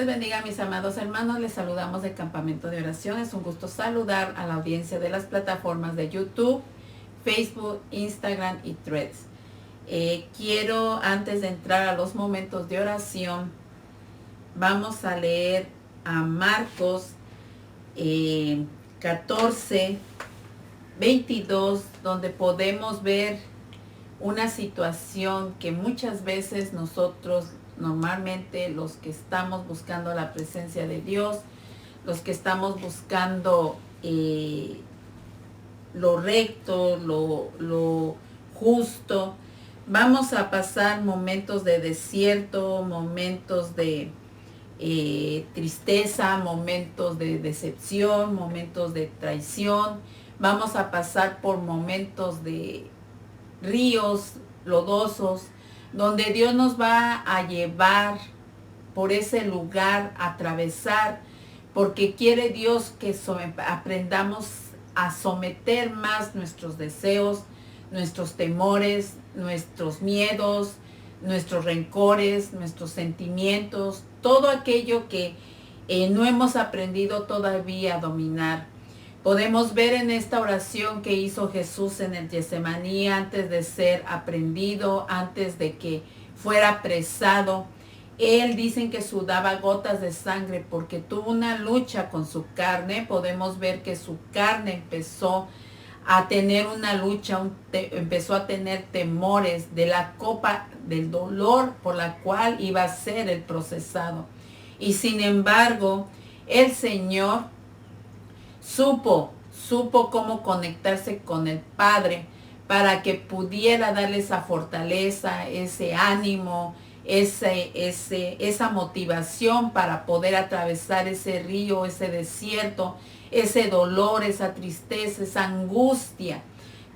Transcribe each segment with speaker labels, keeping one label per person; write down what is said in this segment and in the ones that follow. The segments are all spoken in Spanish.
Speaker 1: les bendiga, mis amados hermanos. Les saludamos del Campamento de Oración. Es un gusto saludar a la audiencia de las plataformas de YouTube, Facebook, Instagram y Threads. Quiero, antes de entrar a los momentos de oración, vamos a leer a Marcos 14, 22, donde podemos ver una situación que muchas veces nosotros, normalmente los que estamos buscando la presencia de Dios, los que estamos buscando lo recto, lo justo, vamos a pasar momentos de desierto, momentos de tristeza, momentos de decepción, momentos de traición. Vamos a pasar por momentos de ríos lodosos, donde Dios nos va a llevar por ese lugar, a atravesar, porque quiere Dios que aprendamos a someter más nuestros deseos, nuestros temores, nuestros miedos, nuestros rencores, nuestros sentimientos, todo aquello que no hemos aprendido todavía a dominar. Podemos ver en esta oración que hizo Jesús en el Getsemaní antes de ser aprendido, antes de que fuera apresado. Él dicen que sudaba gotas de sangre porque tuvo una lucha con su carne. Podemos ver que su carne empezó a tener una lucha, empezó a tener temores de la copa del dolor por la cual iba a ser el procesado. Y sin embargo, el Señor supo cómo conectarse con el Padre para que pudiera darle esa fortaleza, ese ánimo, esa motivación para poder atravesar ese río, ese desierto, ese dolor, esa tristeza, esa angustia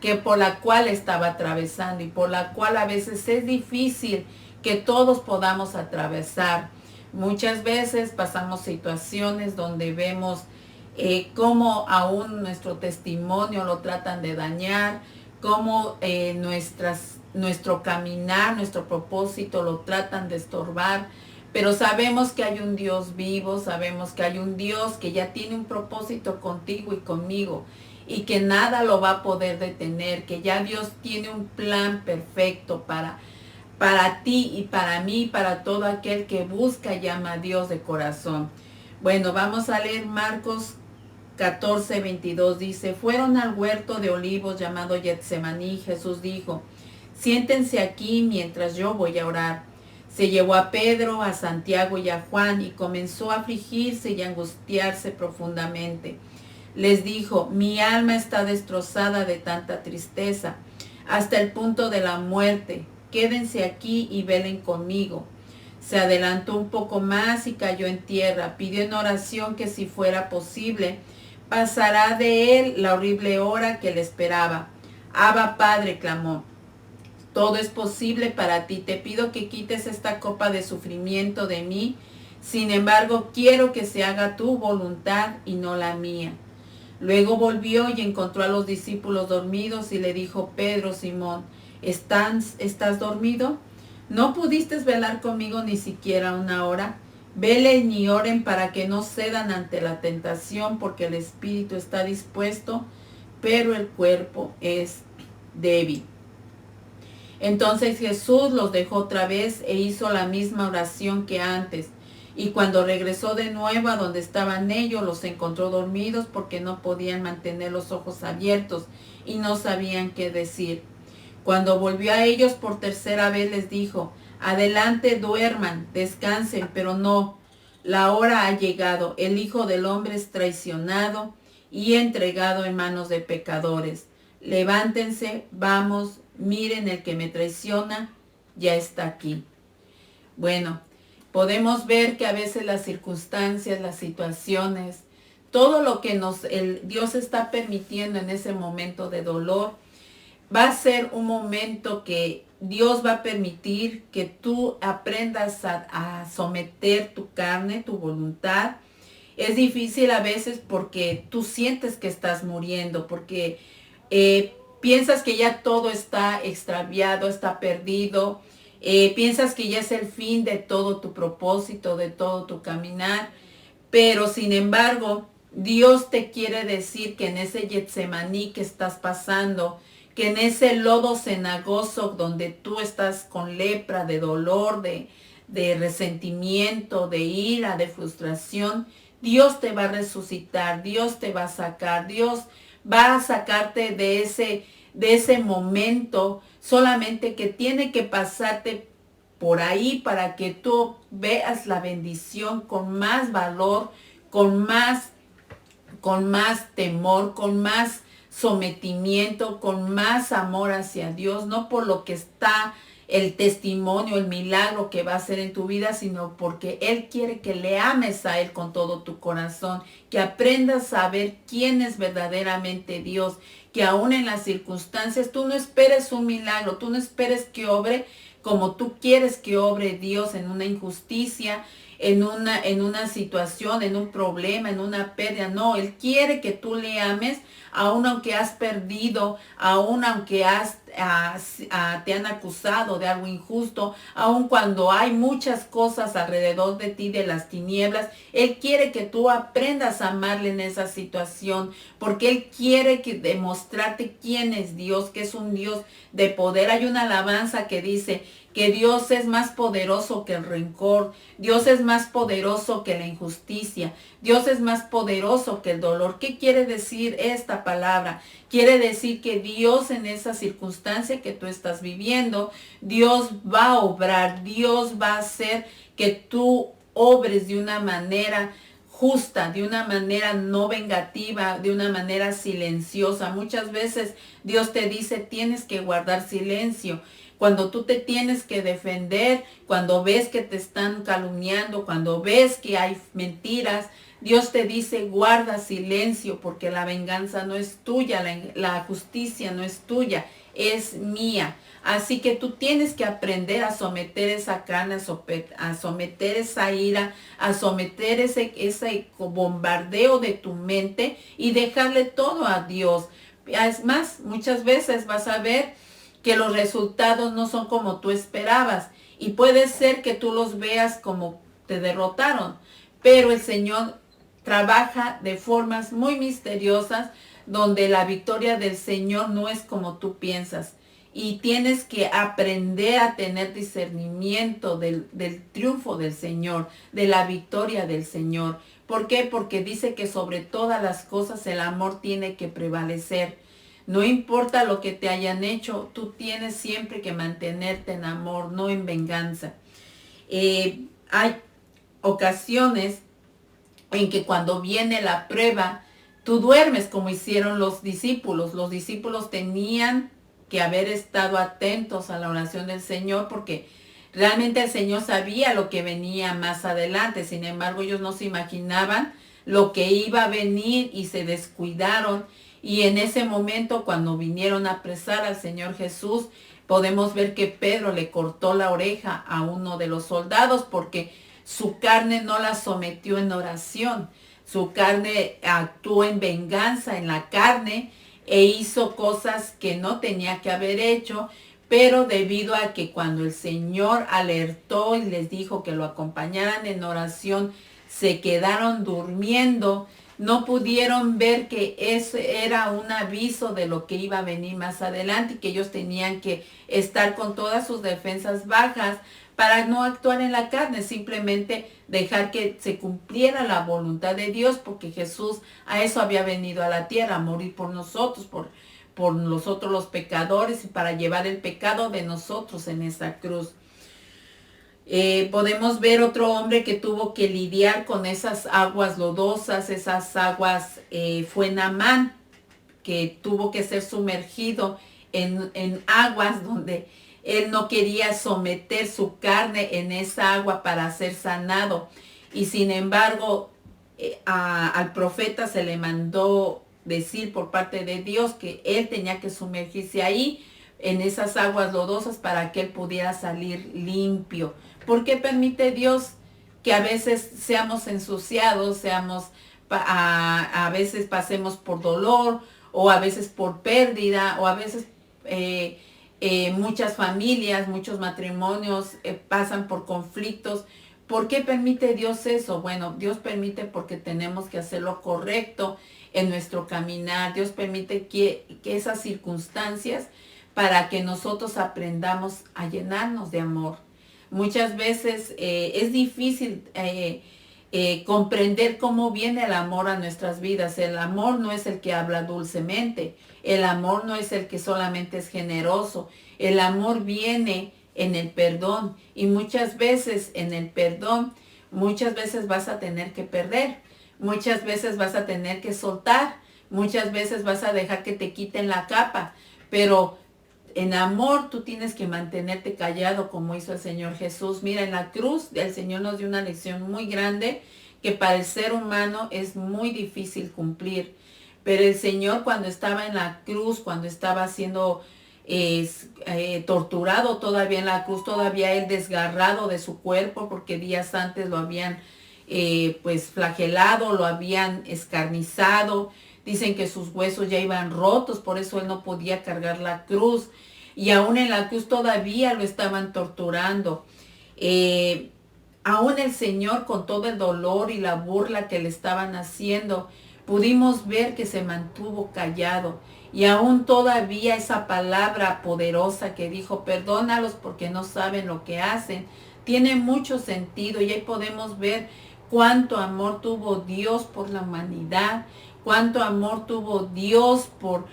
Speaker 1: que por la cual estaba atravesando y por la cual a veces es difícil que todos podamos atravesar. Muchas veces pasamos situaciones donde vemos cómo aún nuestro testimonio lo tratan de dañar, cómo nuestro caminar, nuestro propósito lo tratan de estorbar, pero sabemos que hay un Dios vivo, sabemos que hay un Dios que ya tiene un propósito contigo y conmigo y que nada lo va a poder detener, que ya Dios tiene un plan perfecto para ti y para mí, para todo aquel que busca y llama a Dios de corazón. Bueno, vamos a leer Marcos 14, 22, dice: fueron al huerto de olivos llamado Getsemaní. Jesús dijo: siéntense aquí mientras yo voy a orar. Se llevó a Pedro, a Santiago y a Juan y comenzó a afligirse y a angustiarse profundamente. Les dijo: mi alma está destrozada de tanta tristeza, hasta el punto de la muerte. Quédense aquí y velen conmigo. Se adelantó un poco más y cayó en tierra. Pidió en oración que si fuera posible, pasará de él la horrible hora que le esperaba. Abba, Padre, clamó, todo es posible para ti. Te pido que quites esta copa de sufrimiento de mí. Sin embargo, quiero que se haga tu voluntad y no la mía. Luego volvió y encontró a los discípulos dormidos y le dijo: Pedro, Simón, ¿estás dormido? ¿No pudiste velar conmigo ni siquiera una hora? Velen y oren para que no cedan ante la tentación, porque el espíritu está dispuesto, pero el cuerpo es débil. Entonces Jesús los dejó otra vez e hizo la misma oración que antes. Y cuando regresó de nuevo a donde estaban ellos, los encontró dormidos porque no podían mantener los ojos abiertos y no sabían qué decir. Cuando volvió a ellos por tercera vez les dijo: adelante, duerman, descansen, pero no, la hora ha llegado. El Hijo del Hombre es traicionado y entregado en manos de pecadores. Levántense, vamos, miren, el que me traiciona ya está aquí. Bueno, podemos ver que a veces las circunstancias, las situaciones, todo lo que Dios está permitiendo en ese momento de dolor, va a ser un momento que Dios va a permitir que tú aprendas a someter tu carne, tu voluntad. Es difícil a veces porque tú sientes que estás muriendo, porque piensas que ya todo está extraviado, está perdido. piensas que ya es el fin de todo tu propósito, de todo tu caminar, pero sin embargo, Dios te quiere decir que en ese Getsemaní que estás pasando, que en ese lodo cenagoso donde tú estás con lepra, de dolor, de resentimiento, de ira, de frustración, Dios te va a resucitar, Dios te va a sacar, Dios va a sacarte de ese momento, solamente que tiene que pasarte por ahí para que tú veas la bendición con más valor, con más, con más temor, con más sometimiento, con más amor hacia Dios, no por lo que está el testimonio, el milagro que va a hacer en tu vida, sino porque Él quiere que le ames a Él con todo tu corazón, que aprendas a ver quién es verdaderamente Dios, que aún en las circunstancias tú no esperes un milagro, tú no esperes que obre como tú quieres que obre Dios en una injusticia, en una situación, en un problema, en una pérdida. No, Él quiere que tú le ames, aun aunque has perdido, aun aunque te han acusado de algo injusto, aun cuando hay muchas cosas alrededor de ti de las tinieblas. Él quiere que tú aprendas a amarle en esa situación, porque Él quiere demostrarte quién es Dios, que es un Dios de poder. Hay una alabanza que dice que Dios es más poderoso que el rencor, Dios es más poderoso que la injusticia, Dios es más poderoso que el dolor. ¿Qué quiere decir esta palabra? Quiere decir que Dios en esa circunstancia que tú estás viviendo, Dios va a obrar, Dios va a hacer que tú obres de una manera justa, de una manera no vengativa, de una manera silenciosa. Muchas veces Dios te dice, tienes que guardar silencio. Cuando tú te tienes que defender, cuando ves que te están calumniando, cuando ves que hay mentiras, Dios te dice, guarda silencio, porque la venganza no es tuya, la justicia no es tuya, es mía. Así que tú tienes que aprender a someter esa carne, a someter esa ira, a someter ese bombardeo de tu mente y dejarle todo a Dios. Es más, muchas veces vas a ver que los resultados no son como tú esperabas y puede ser que tú los veas como te derrotaron, pero el Señor trabaja de formas muy misteriosas donde la victoria del Señor no es como tú piensas. Y tienes que aprender a tener discernimiento del triunfo del Señor, de la victoria del Señor. ¿Por qué? Porque dice que sobre todas las cosas el amor tiene que prevalecer. No importa lo que te hayan hecho, tú tienes siempre que mantenerte en amor, no en venganza. Hay ocasiones en que cuando viene la prueba, tú duermes como hicieron los discípulos. Los discípulos tenían que haber estado atentos a la oración del Señor porque realmente el Señor sabía lo que venía más adelante. Sin embargo, ellos no se imaginaban lo que iba a venir y se descuidaron. Y en ese momento, cuando vinieron a apresar al Señor Jesús, podemos ver que Pedro le cortó la oreja a uno de los soldados porque su carne no la sometió en oración. Su carne actuó en venganza en la carne e hizo cosas que no tenía que haber hecho, pero debido a que cuando el Señor alertó y les dijo que lo acompañaran en oración, se quedaron durmiendo, no pudieron ver que eso era un aviso de lo que iba a venir más adelante y que ellos tenían que estar con todas sus defensas bajas para no actuar en la carne, simplemente dejar que se cumpliera la voluntad de Dios, porque Jesús a eso había venido a la tierra, a morir por nosotros, por nosotros los pecadores y para llevar el pecado de nosotros en esa cruz. Podemos ver otro hombre que tuvo que lidiar con esas aguas lodosas, esas aguas, fue Naamán, que tuvo que ser sumergido en aguas donde él no quería someter su carne en esa agua para ser sanado. Y sin embargo, al profeta se le mandó decir por parte de Dios que él tenía que sumergirse ahí en esas aguas lodosas para que él pudiera salir limpio. ¿Por qué permite Dios que a veces seamos ensuciados, a veces pasemos por dolor o a veces por pérdida o a veces Muchas familias, muchos matrimonios pasan por conflictos. ¿Por qué permite Dios eso? Bueno, Dios permite porque tenemos que hacer lo correcto en nuestro caminar. Dios permite que esas circunstancias para que nosotros aprendamos a llenarnos de amor. Muchas veces es difícil comprender cómo viene el amor a nuestras vidas. El amor no es el que habla dulcemente. El amor no es el que solamente es generoso. El amor viene en el perdón. Y muchas veces en el perdón, muchas veces vas a tener que perder. Muchas veces vas a tener que soltar. Muchas veces vas a dejar que te quiten la capa. Pero en amor tú tienes que mantenerte callado como hizo el Señor Jesús. Mira, en la cruz el Señor nos dio una lección muy grande que para el ser humano es muy difícil cumplir. Pero el Señor cuando estaba en la cruz, cuando estaba siendo torturado todavía en la cruz, todavía él desgarrado de su cuerpo porque días antes lo habían pues flagelado, lo habían escarnizado. Dicen que sus huesos ya iban rotos, por eso él no podía cargar la cruz. Y aún en la cruz todavía lo estaban torturando. Aún el Señor, con todo el dolor y la burla que le estaban haciendo, pudimos ver que se mantuvo callado. Y aún todavía esa palabra poderosa que dijo, perdónalos porque no saben lo que hacen, tiene mucho sentido. Y ahí podemos ver cuánto amor tuvo Dios por la humanidad, cuánto amor tuvo Dios por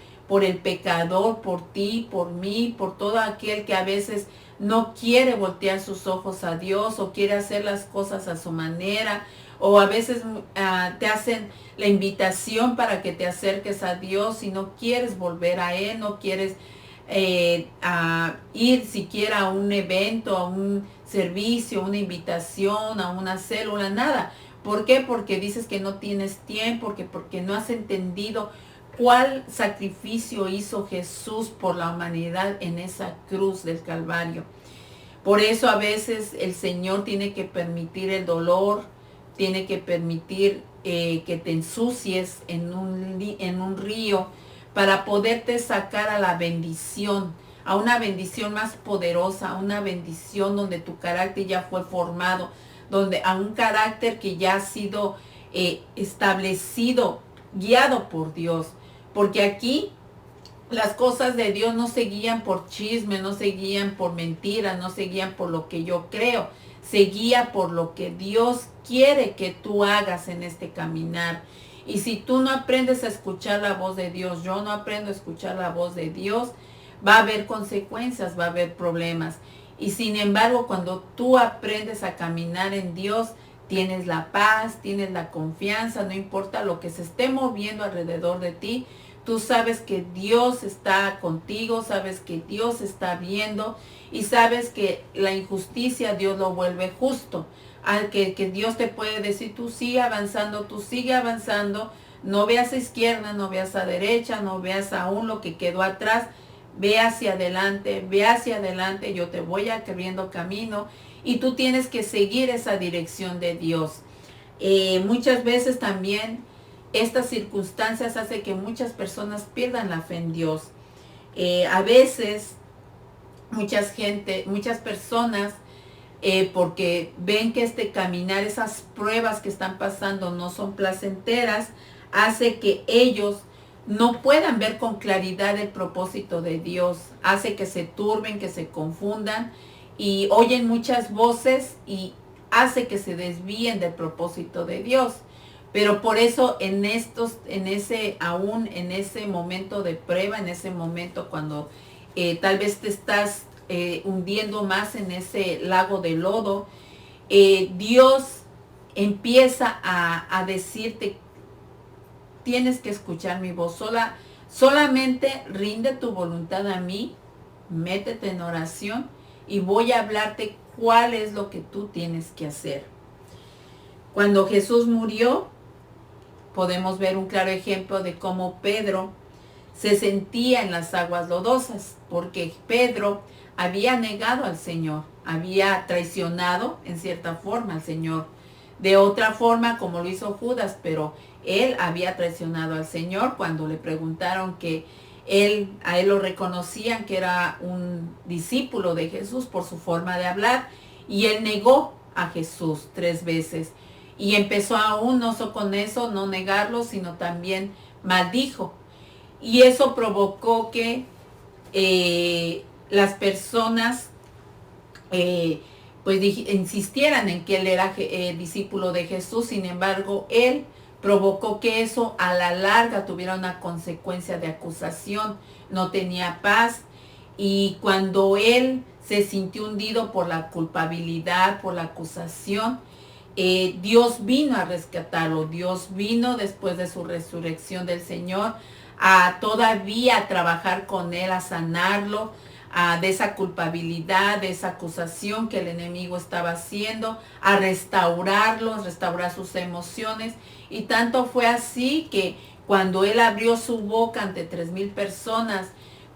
Speaker 1: el pecador, por ti, por mí, por todo aquel que a veces no quiere voltear sus ojos a Dios o quiere hacer las cosas a su manera, o a veces te hacen la invitación para que te acerques a Dios y no quieres volver a Él, no quieres ir siquiera a un evento, a un servicio, una invitación, a una célula, nada. ¿Por qué? Porque dices que no tienes tiempo, porque no has entendido cuál sacrificio hizo Jesús por la humanidad en esa cruz del Calvario. Por eso a veces el Señor tiene que permitir el dolor, tiene que permitir que te ensucies en un río para poderte sacar a la bendición, a una bendición más poderosa, a una bendición donde tu carácter ya fue formado, donde a un carácter que ya ha sido establecido, guiado por Dios. Porque aquí las cosas de Dios no se guían por chisme, no se guían por mentiras, no se guían por lo que yo creo, se guía por lo que Dios quiere que tú hagas en este caminar. Y si tú no aprendes a escuchar la voz de Dios, yo no aprendo a escuchar la voz de Dios, va a haber consecuencias, va a haber problemas. Y sin embargo, cuando tú aprendes a caminar en Dios, tienes la paz, tienes la confianza, no importa lo que se esté moviendo alrededor de ti, tú sabes que Dios está contigo, sabes que Dios está viendo y sabes que la injusticia Dios lo vuelve justo. Al que Dios te puede decir, tú sigue avanzando, no veas a izquierda, no veas a derecha, no veas aún lo que quedó atrás, ve hacia adelante, yo te voy abriendo camino y tú tienes que seguir esa dirección de Dios. Muchas veces también estas circunstancias hacen que muchas personas pierdan la fe en Dios. A veces muchas personas, porque ven que este caminar, esas pruebas que están pasando no son placenteras, hace que ellos no puedan ver con claridad el propósito de Dios, hace que se turben, que se confundan y oyen muchas voces y hace que se desvíen del propósito de Dios. Pero por eso en ese momento de prueba, en ese momento cuando tal vez te estás hundiendo más en ese lago de lodo, Dios empieza a decirte, tienes que escuchar mi voz, solamente rinde tu voluntad a mí, métete en oración y voy a hablarte cuál es lo que tú tienes que hacer. Cuando Jesús murió, podemos ver un claro ejemplo de cómo Pedro se sentía en las aguas lodosas, porque Pedro había negado al Señor, había traicionado en cierta forma al Señor, de otra forma como lo hizo Judas, pero él había traicionado al Señor cuando le preguntaron que A él lo reconocían que era un discípulo de Jesús por su forma de hablar, y él negó a Jesús 3 veces. Y empezó aún no solo con eso, no negarlo, sino también maldijo. Y eso provocó que las personas pues insistieran en que él era discípulo de Jesús. Sin embargo, él provocó que eso a la larga tuviera una consecuencia de acusación, no tenía paz, y cuando él se sintió hundido por la culpabilidad, por la acusación, Dios vino a rescatarlo. Dios vino después de su resurrección del Señor a todavía trabajar con él, a sanarlo de esa culpabilidad, de esa acusación que el enemigo estaba haciendo, a restaurarlo, restaurar sus emociones. Y tanto fue así que cuando él abrió su boca ante 3,000 personas,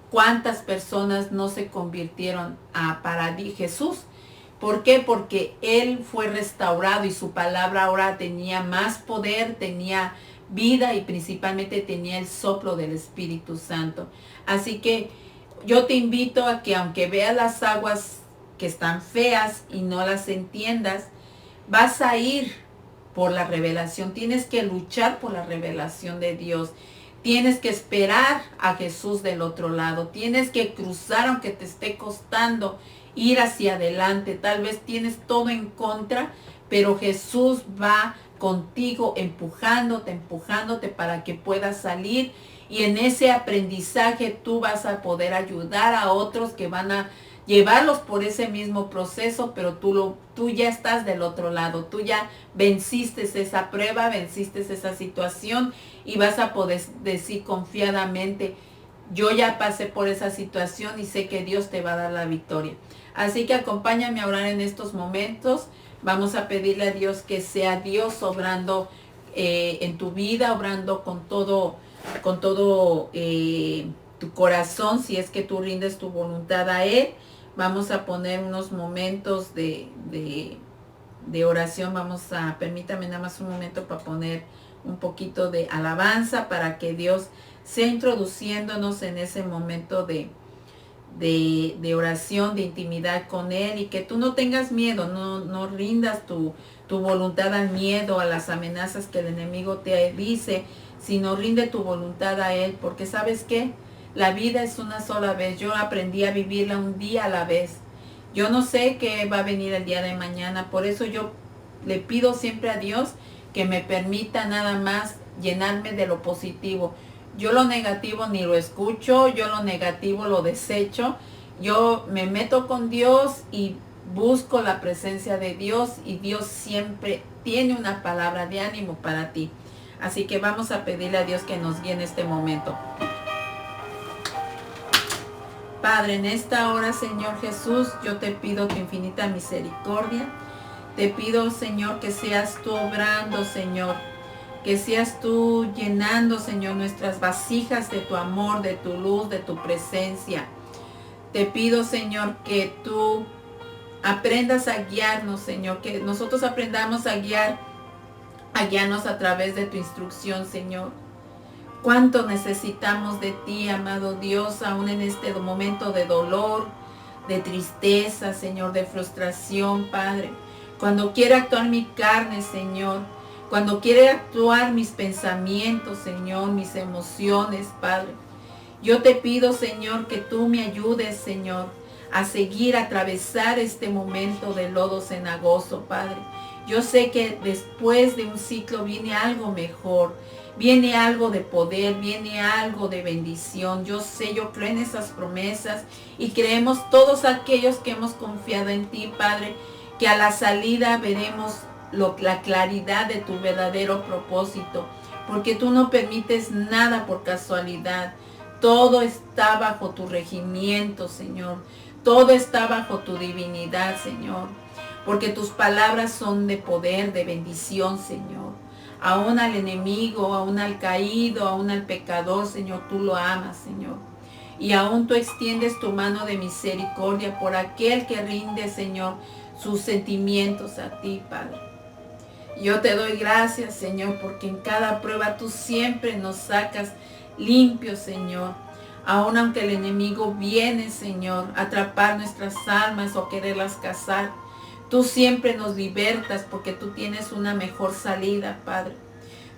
Speaker 1: ¿cuántas personas no se convirtieron para Jesús? ¿Por qué? Porque él fue restaurado y su palabra ahora tenía más poder, tenía vida y principalmente tenía el soplo del Espíritu Santo. Así que yo te invito a que aunque veas las aguas que están feas y no las entiendas, vas a ir por la revelación. Tienes que luchar por la revelación de Dios. Tienes que esperar a Jesús del otro lado. Tienes que cruzar aunque te esté costando ir hacia adelante. Tal vez tienes todo en contra, pero Jesús va contigo empujándote para que puedas salir. Y en ese aprendizaje tú vas a poder ayudar a otros que van a llevarlos por ese mismo proceso, pero tú ya estás del otro lado, tú ya venciste esa prueba, venciste esa situación y vas a poder decir confiadamente, yo ya pasé por esa situación y sé que Dios te va a dar la victoria. Así que acompáñame a orar en estos momentos. Vamos a pedirle a Dios que sea Dios obrando en tu vida, obrando con todo tu corazón, si es que tú rindes tu voluntad a Él. Vamos a poner unos momentos de oración. Permítame nada más un momento para poner un poquito de alabanza para que Dios sea introduciéndonos en ese momento de oración, de intimidad con Él, y que tú no tengas miedo, no rindas tu voluntad al miedo, a las amenazas que el enemigo te dice, sino rinde tu voluntad a Él, porque ¿sabes qué? La vida es una sola vez. Yo aprendí a vivirla un día a la vez. Yo no sé qué va a venir el día de mañana, por eso yo le pido siempre a Dios que me permita nada más llenarme de lo positivo. Yo lo negativo ni lo escucho, yo lo negativo lo desecho. Yo me meto con Dios y busco la presencia de Dios, y Dios siempre tiene una palabra de ánimo para ti. Así que vamos a pedirle a Dios que nos guíe en este momento. Padre, en esta hora, Señor Jesús, yo te pido tu infinita misericordia. Te pido, Señor, que seas tú obrando, Señor. Que seas tú llenando, Señor, nuestras vasijas de tu amor, de tu luz, de tu presencia. Te pido, Señor, que tú aprendas a guiarnos, Señor. Que nosotros aprendamos a guiarnos a través de tu instrucción, Señor. Cuánto necesitamos de ti, amado Dios, aún en este momento de dolor, de tristeza, Señor, de frustración, Padre. Cuando quiere actuar mi carne, Señor. Cuando quiere actuar mis pensamientos, Señor, mis emociones, Padre. Yo te pido, Señor, que tú me ayudes, Señor, a seguir, a atravesar este momento de lodo cenagoso, Padre. Yo sé que después de un ciclo viene algo mejor, viene algo de poder, viene algo de bendición. Yo sé, yo creo en esas promesas y creemos todos aquellos que hemos confiado en ti, Padre, que a la salida veremos la claridad de tu verdadero propósito, porque tú no permites nada por casualidad. Todo está bajo tu regimiento, Señor. Todo está bajo tu divinidad, Señor. Porque tus palabras son de poder, de bendición, Señor. Aún al enemigo, aún al caído, aún al pecador, Señor, tú lo amas, Señor. Y aún tú extiendes tu mano de misericordia por aquel que rinde, Señor, sus sentimientos a ti, Padre. Yo te doy gracias, Señor, porque en cada prueba tú siempre nos sacas limpios, Señor. Aun aunque el enemigo viene, Señor, a atrapar nuestras almas o quererlas cazar, tú siempre nos libertas porque tú tienes una mejor salida, Padre.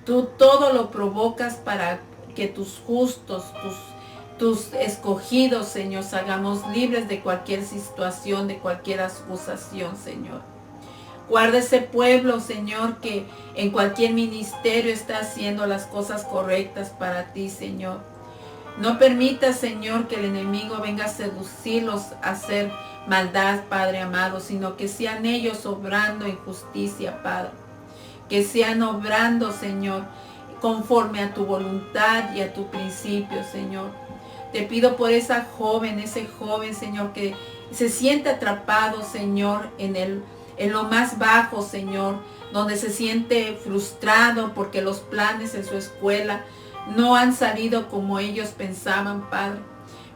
Speaker 1: Tú todo lo provocas para que tus justos, tus escogidos, Señor, salgamos libres de cualquier situación, de cualquier acusación, Señor. Guarda ese pueblo, Señor, que en cualquier ministerio está haciendo las cosas correctas para ti, Señor. No permita, Señor, que el enemigo venga a seducirlos a hacer maldad, Padre amado, sino que sean ellos obrando en justicia, Padre. Que sean obrando, Señor, conforme a tu voluntad y a tu principio, Señor. Te pido por esa joven, ese joven, Señor, que se siente atrapado, Señor, en lo más bajo, Señor, donde se siente frustrado porque los planes en su escuela no han salido como ellos pensaban, Padre.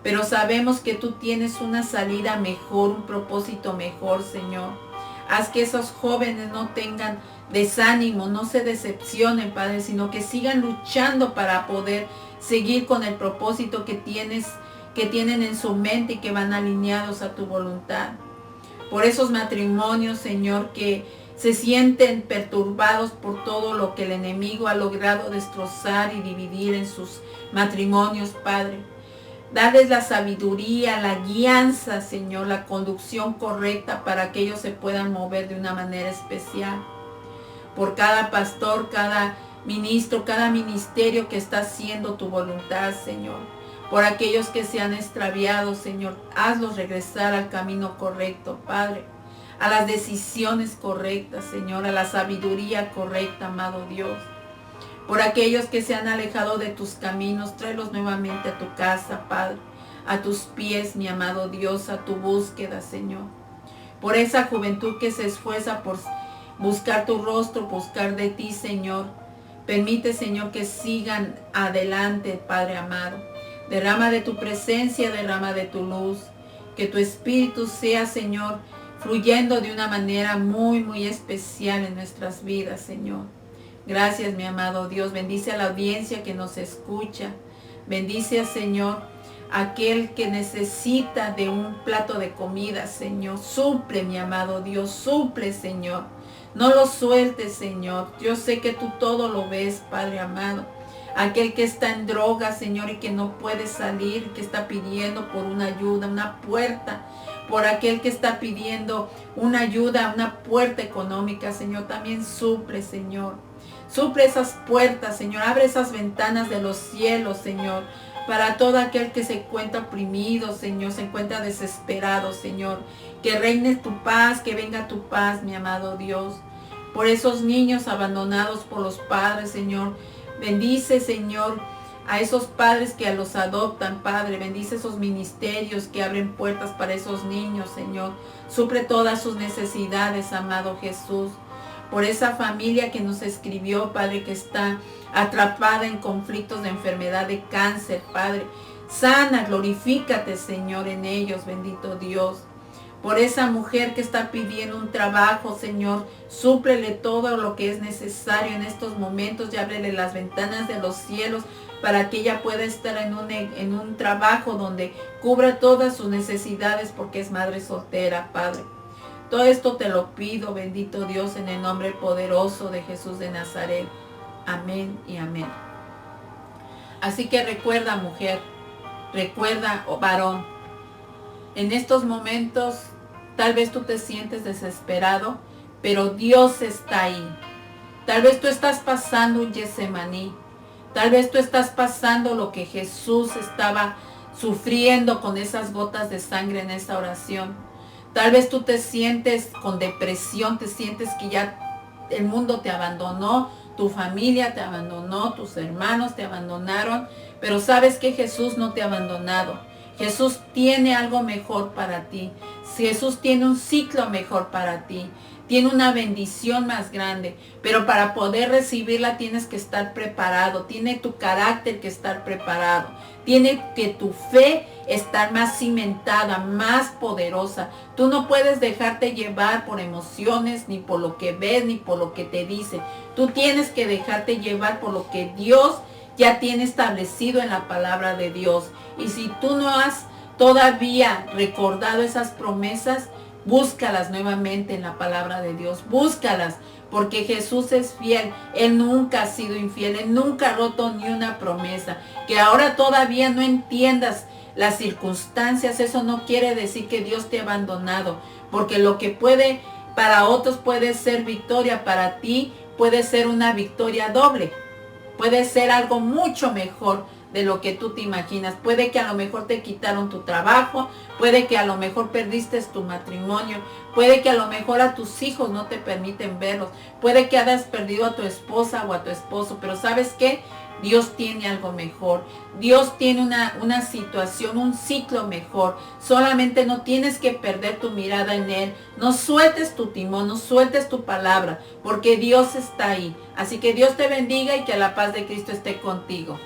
Speaker 1: Pero sabemos que tú tienes una salida mejor, un propósito mejor, Señor. Haz que esos jóvenes no tengan desánimo, no se decepcionen, Padre, sino que sigan luchando para poder seguir con el propósito que tienen en su mente y que van alineados a tu voluntad. Por esos matrimonios, Señor, que se sienten perturbados por todo lo que el enemigo ha logrado destrozar y dividir en sus matrimonios, Padre. Darles la sabiduría, la guianza, Señor, la conducción correcta para que ellos se puedan mover de una manera especial. Por cada pastor, cada ministro, cada ministerio que está haciendo tu voluntad, Señor. Por aquellos que se han extraviado, Señor, hazlos regresar al camino correcto, Padre. A las decisiones correctas, Señor, a la sabiduría correcta, amado Dios. Por aquellos que se han alejado de tus caminos, tráelos nuevamente a tu casa, Padre, a tus pies, mi amado Dios, a tu búsqueda, Señor. Por esa juventud que se esfuerza por buscar tu rostro, buscar de ti, Señor. Permite, Señor, que sigan adelante, Padre amado. Derrama de tu presencia, derrama de tu luz. Que tu espíritu sea, Señor, fluyendo de una manera muy, muy especial en nuestras vidas, Señor. Gracias, mi amado Dios. Bendice a la audiencia que nos escucha. Bendice, Señor, a aquel que necesita de un plato de comida, Señor. Suple, mi amado Dios. Suple, Señor. No lo sueltes, Señor. Yo sé que tú todo lo ves, Padre amado. Aquel que está en droga, Señor, y que no puede salir, que está pidiendo por una ayuda, una puerta. Por aquel que está pidiendo una ayuda, una puerta económica, Señor. También suple, Señor. Suple esas puertas, Señor. Abre esas ventanas de los cielos, Señor. Para todo aquel que se encuentra oprimido, Señor. Se encuentra desesperado, Señor. Que reine tu paz, que venga tu paz, mi amado Dios. Por esos niños abandonados por los padres, Señor. Bendice, Señor, a esos padres que los adoptan, Padre. Bendice esos ministerios que abren puertas para esos niños, Señor. Suple todas sus necesidades, amado Jesús. Por esa familia que nos escribió, Padre, que está atrapada en conflictos de enfermedad, de cáncer, Padre. Sana, glorifícate, Señor, en ellos, bendito Dios. Por esa mujer que está pidiendo un trabajo, Señor, súplele todo lo que es necesario en estos momentos y ábrele las ventanas de los cielos para que ella pueda estar en un trabajo donde cubra todas sus necesidades porque es madre soltera, Padre. Todo esto te lo pido, bendito Dios, en el nombre poderoso de Jesús de Nazaret. Amén y amén. Así que recuerda, mujer, recuerda, varón, en estos momentos tal vez tú te sientes desesperado, pero Dios está ahí. Tal vez tú estás pasando un Getsemaní. Tal vez tú estás pasando lo que Jesús estaba sufriendo con esas gotas de sangre en esa oración. Tal vez tú te sientes con depresión, te sientes que ya el mundo te abandonó, tu familia te abandonó, tus hermanos te abandonaron, pero sabes que Jesús no te ha abandonado. Jesús tiene algo mejor para ti. Jesús tiene un ciclo mejor para ti. Tiene una bendición más grande. Pero para poder recibirla tienes que estar preparado. Tiene tu carácter que estar preparado. Tiene que tu fe estar más cimentada, más poderosa. Tú no puedes dejarte llevar por emociones, ni por lo que ves, ni por lo que te dicen. Tú tienes que dejarte llevar por lo que Dios ya tiene establecido en la palabra de Dios. Y si tú no has todavía recordado esas promesas, búscalas nuevamente en la palabra de Dios, búscalas, porque Jesús es fiel. Él nunca ha sido infiel, Él nunca ha roto ni una promesa. Que ahora todavía no entiendas las circunstancias, eso no quiere decir que Dios te ha abandonado, porque lo que puede para otros puede ser victoria, para ti puede ser una victoria doble, puede ser algo mucho mejor de lo que tú te imaginas. Puede que a lo mejor te quitaron tu trabajo, puede que a lo mejor perdiste tu matrimonio, puede que a lo mejor a tus hijos no te permiten verlos, puede que hayas perdido a tu esposa o a tu esposo, pero ¿sabes qué? Dios tiene algo mejor. Dios tiene una situación, un ciclo mejor. Solamente no tienes que perder tu mirada en Él. No sueltes tu timón, no sueltes tu palabra, porque Dios está ahí. Así que Dios te bendiga y que la paz de Cristo esté contigo.